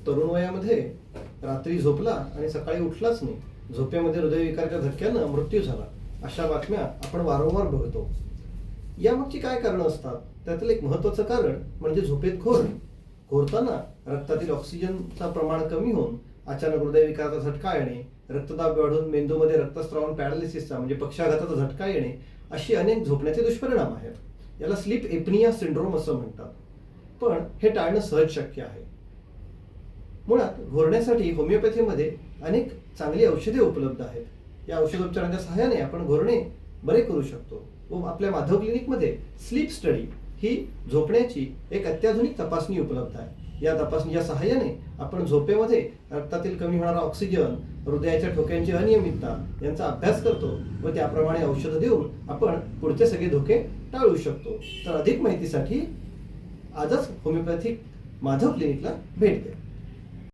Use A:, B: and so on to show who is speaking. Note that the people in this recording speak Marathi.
A: तरुण वयामध्ये रात्री झोपला आणि सकाळी उठलाच नाही, झोपेमध्ये हृदयविकाराच्या धक्क्यानं मृत्यू झाला, अशा बातम्या आपण वारंवार बघतो. यामागची काय कारणं असतात? त्यातील एक महत्त्वाचं कारण म्हणजे झोपेत घोरणे. घोरताना रक्तातील ऑक्सिजनचं प्रमाण कमी होऊन अचानक हृदयविकाराचा झटका येणे, रक्तदाब वाढून मेंदूमध्ये रक्तस्राव पॅरालिसिसचा म्हणजे पक्षाघाताचा झटका येणे, अशी अनेक झोपण्याचे दुष्परिणाम आहेत. याला स्लीप एपनिया सिंड्रोम असं म्हणतात. पण हे टाळणं सहज शक्य आहे. मुळात घोरण्यासाठी होमिओपॅथीमध्ये अनेक चांगली औषधे उपलब्ध आहेत. या औषधोपचारांच्या सहाय्याने आपण घोरणे बरे करू शकतो. व आपल्या माधव क्लिनिकमध्ये स्लीप स्टडी ही झोपण्याची एक अत्याधुनिक तपासणी उपलब्ध आहे. या तपासणीच्या सहाय्याने आपण झोपेमध्ये रक्तातील कमी होणारा ऑक्सिजन, हृदयाच्या ठोक्यांची अनियमितता यांचा अभ्यास करतो व त्याप्रमाणे औषधं देऊन आपण पुढचे सगळे धोके टाळू शकतो. तर अधिक माहितीसाठी आजच होमिओपॅथिक माधव क्लिनिकला भेट द्या.